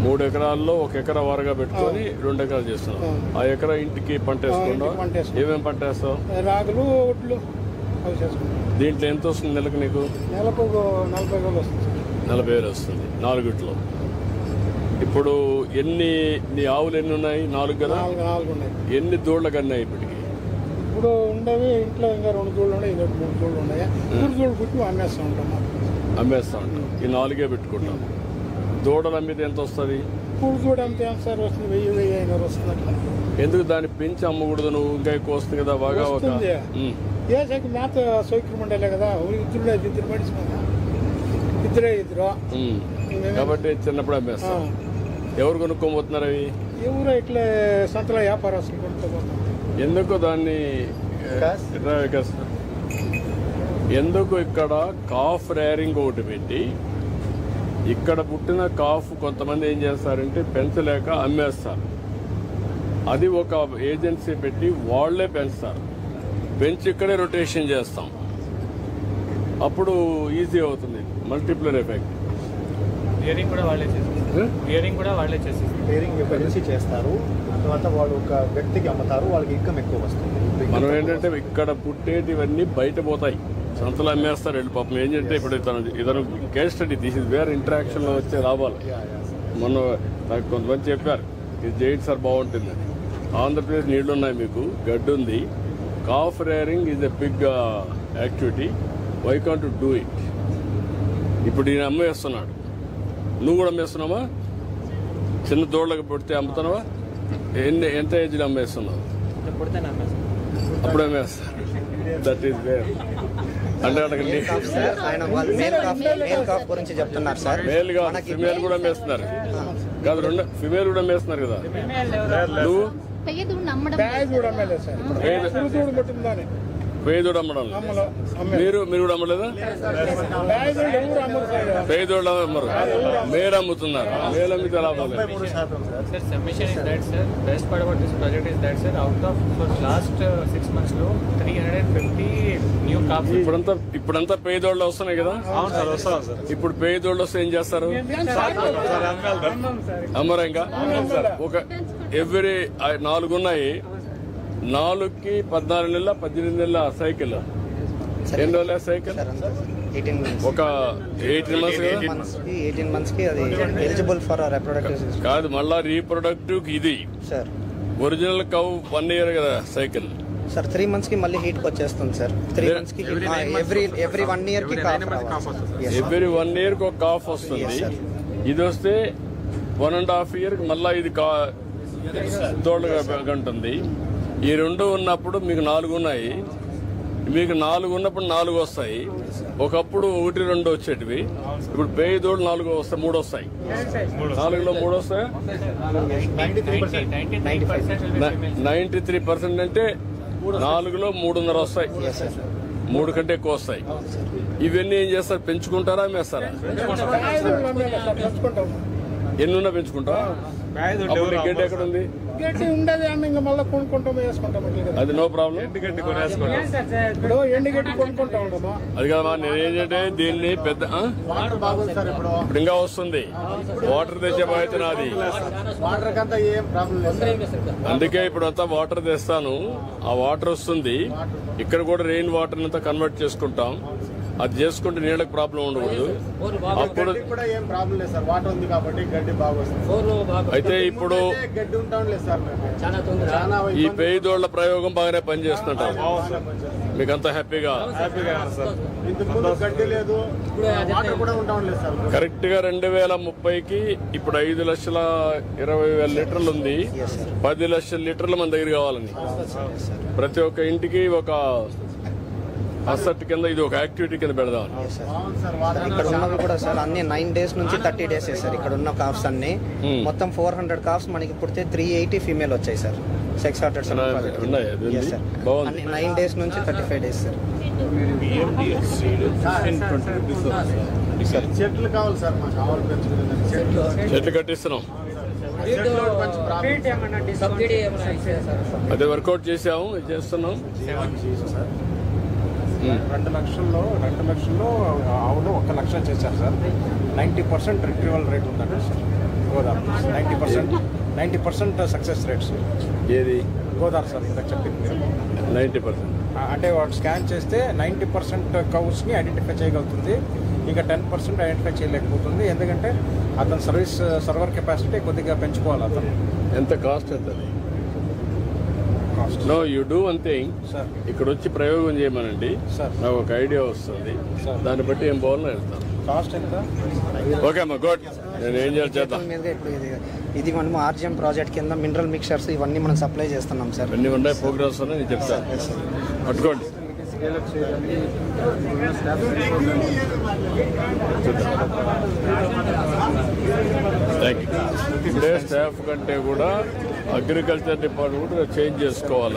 3 ఎకరాల్లో 1 ఎకరా వారుగా పెట్టుకొని 2 ఎకరాలు చేస్తున్నావు. ఆ ఎకరా ఇంటికి పంట వేసుకున్నావు. ఏమేమి పంట వేస్తావు? రాగులు, ఒడ్లు అవి చేసుకుంటాం. దీంట్లో ఎంత వస్తుంది నెలకు నీకు? నెలకు 40,000 వస్తుంది. 40,000 వస్తుంది 4 ఇప్పుడు నీ ఆవులు ఎన్ని ఉన్నాయి? 4 కదా. 4 ఉన్నాయి. ఎన్ని దూడలు కన్నాయి ఇప్పటికి? ఇప్పుడు ఉండేవి ఇంట్లో ఇంకా 2 దూళ్ళు ఉన్నాయి, 3 దూళ్ళు ఉన్నాయి. 3 దూళ్ళు పుట్టి అమ్మేస్తూ ఉంటాం. ఈ 4 పెట్టుకుంటాం. దూడలు అమ్మితే ఎంత వస్తుంది? 3 దూడ అమ్మితే ఎంత సార్ వస్తుంది? 1000-1500 వస్తుంది అట్లా. ఎందుకు దాన్ని పెంచి అమ్మకూడదు? నువ్వు ఇంకా ఎక్కువ వస్తుంది కదా బాగా. ఏ సైకి మేత సౌకర్యం ఉండలే కదా. ఇద్దరు మనిషి ఇద్దరు కాబట్టి చిన్నప్పుడు అమ్మేస్తాం. ఎవరు కొనుక్కోబోతున్నారు అవి? ఎవరు ఇట్లా సంతలో వ్యాపారస్తులు కొనుక్కోబోతున్నారు. ఎందుకు దాన్ని ఎందుకు ఇక్కడ కాఫ్ రేరింగ్ ఒకటి పెట్టి ఇక్కడ పుట్టిన కాఫ్ కొంతమంది ఏం చేస్తారంటే పెంచలేక అమ్మేస్తారు. అది ఒక ఏజెన్సీ పెట్టి వాళ్లే పెంచుతారు. పెంచి ఇక్కడే రొటేషన్ చేస్తాం. అప్పుడు ఈజీ అవుతుంది. మల్టిప్లర్ ఎఫెక్ట్. రియరింగ్ కూడా వాళ్ళే చేస్తారు. రియరింగ్ నుంచి చేస్తారు. తర్వాత వాళ్ళు ఒక వ్యక్తికి అమ్ముతారు. వాళ్ళకి ఇన్కమ్ ఎక్కువ వస్తుంది. మనం ఏంటంటే ఇక్కడ పుట్టేటివన్నీ బయట పోతాయి, సంతలో అమ్మేస్తారు వెళ్ళి. పాపం ఏంటంటే ఇప్పుడు ఇతను కేస్ స్టడీ తీసి వేరే ఇంటరాక్షన్లో వచ్చే లాభాలు. మొన్న నాకు కొంతమంది చెప్పారు ఇది చేయండి సార్ బాగుంటుందని. ఆంధ్రప్రదేశ్ నీళ్లున్నాయి, మీకు గడ్డి ఉంది. Calf rearing is a big activity. Why can't do it? ఇప్పుడు ఈయన అమ్మేస్తున్నాడు, నువ్వు కూడా అమ్మేస్తున్నావా? చిన్న దూడలకు పుడితే అమ్ముతున్నావా? ఎంత ఏజ్లో అమ్మేస్తున్నావు? అప్పుడు అమ్మేస్తారు. That is where. అంటే మేల్ గా ఫిమేల్ కూడా అమ్మేస్తున్నారు కాదు, ఫిమేల్ కూడా అమ్మేస్తున్నారు కదా. నువ్వు పేదోడు అమ్మడం మీరు కూడా అమ్మలేదా? పేదోళ్ళు అమ్మరు, మేలు అమ్ముతున్నారు. మేలు అమ్మితే లాభం లేదు. ఇప్పుడంతా పేదోళ్ళు వస్తున్నాయి కదా. ఇప్పుడు పేదోళ్ళు వస్తే ఏం చేస్తారు? అమ్మరా? ఇంకా ఒక ఎవ్రీ 4 ఉన్నాయి. 4కి 14 నెలల 18 నెలల సైకిల్. ఎన్ని రోజుల సైకిల్? ఒక 18 మంత్స్ కాదు, మళ్ళా రీప్రొడక్టివ్. ఇది ఒరిజినల్ కౌ 1 ఇయర్ కదా సైకిల్ సార్. 3 months కి మళ్ళీ హీట్ వచ్చేస్తుంది సార్. 3 months కి ఎవ్రీ 1 year కి ఎవ్రీ 1 year కి ఒక కాఫ్ వస్తుంది. ఇది వస్తే 1.5 year కి మళ్ళా ఇది తోడుగా ఉంటుంది. ఈ 2 ఉన్నప్పుడు మీకు 4 ఉన్నాయి. మీకు 4 ఉన్నప్పుడు 4 వస్తాయి. ఒకప్పుడు 1, 2 వచ్చేటివి. ఇప్పుడు పేయి తోడు 4 వస్తాయి, 3 వస్తాయి. 4లో 3 వస్తాయి. 93% అంటే 4లో 3.5 వస్తాయి. 3 కంటే ఎక్కువ వస్తాయి. ఇవన్నీ ఏం చేస్తారు? పెంచుకుంటారా, అమ్మేస్తారా? ఎన్నున్నా పెంచుకుంటా. గడ్డి ఎక్కడ ఉంది? గడ్డి ఉండదు. ఇంకా మళ్ళీ కొనుక్కుంటాం, వేసుకుంటాం. అది నో ప్రాబ్లం. ఇప్పుడు ఎండుగడ్డి కొనుక్కుంటా ఉంటామా? అది కదమ్మా, నేనేంటంటే దీన్ని పెద్ద ఇప్పుడు ఇంకా వస్తుంది. వాటర్ తెచ్చే బాధ్యత నాది. అందుకే ఇప్పుడు అంతా వాటర్ తెస్తాను. ఆ వాటర్ వస్తుంది. ఇక్కడ కూడా రెయిన్ వాటర్ అంతా కన్వర్ట్ చేసుకుంటాం. అది చేసుకుంటే నీళ్ళకి ప్రాబ్లం ఉండకూడదు. అప్పుడు అయితే ఇప్పుడు ఈ పేదోళ్ల ప్రయోగం బాగానే పనిచేస్తుంటారు. మీకు అంత హ్యాపీగా కరెక్ట్ గా 2030కి ఇప్పుడు 5,20,000 లీటర్లు ఉంది. 10 లక్షల లీటర్లు మన దగ్గర కావాలని. ప్రతి ఒక్క ఇంటికి ఒక అసెట్ కింద ఇది ఒక యాక్టివిటీ కింద పెడదాం. ఇక్కడ ఉన్నవి కూడా సార్ అన్ని 9 days నుంచి 30 days సార్. ఇక్కడ ఉన్న కాఫ్స్ అన్ని మొత్తం 400 కాఫ్స్ మనకి పుడితే 380 ఫీమేల్ వచ్చాయి సార్. సెక్స్ హార్టెడ్ 9 days నుంచి 35 days సార్. చెట్లు కావాలి సార్, చెట్లు కట్టిస్తున్నాం. అదే వర్కౌట్ చేసాము, చేస్తున్నాం. 2 లక్షల్లో ఆవులు 1 లక్ష చేశారు సార్. 90% రిట్రీవల్ రేట్ ఉందండి సార్. గోదావరి 90% సక్సెస్ రేట్స్ ఏది గోదావరి సార్ ఇందాక చెప్పింది మీరు. 90%. అంటే వాడు స్కాన్ చేస్తే 90% కౌస్ని ఐడెంటిఫై చేయగలుగుతుంది, ఇంకా 10% ఐడెంటిఫై చేయలేకపోతుంది. ఎందుకంటే అతని సర్వర్ కెపాసిటీ కొద్దిగా పెంచుకోవాలి అతను. ఎంత కాస్ట్ ఎంత అది? Cost no you do one thing, sir. ఇక్కడ వచ్చి ప్రయోగం చేయమనండి, సార్. నాకు ఒక ఐడియా వస్తుంది, సార్. దాన్ని బట్టి ఏం బాగున్నా వెళ్తాను. కాస్ట్ ఎంత? ఓకే అమ్మా, గుడ్. నేను ఏం చేయాలి చేద్దాం. మీదుగా ఇప్పుడు ఇది మనము ఆర్జిఎం ప్రాజెక్ట్ కింద మినరల్ మిక్చర్స్ ఇవన్నీ మనం సప్లై చేస్తున్నాం సార్. అన్నీ ఉన్నాయి, ప్రోగ్రెస్ ఉన్నాయి, నేను చెప్తాను. పట్టుకోండి. Thank you. ఇప్పుడే స్టాఫ్ కంటే కూడా అగ్రికల్చర్ డిపార్ట్మెంట్ చేంజ్ చేసుకోవాలి.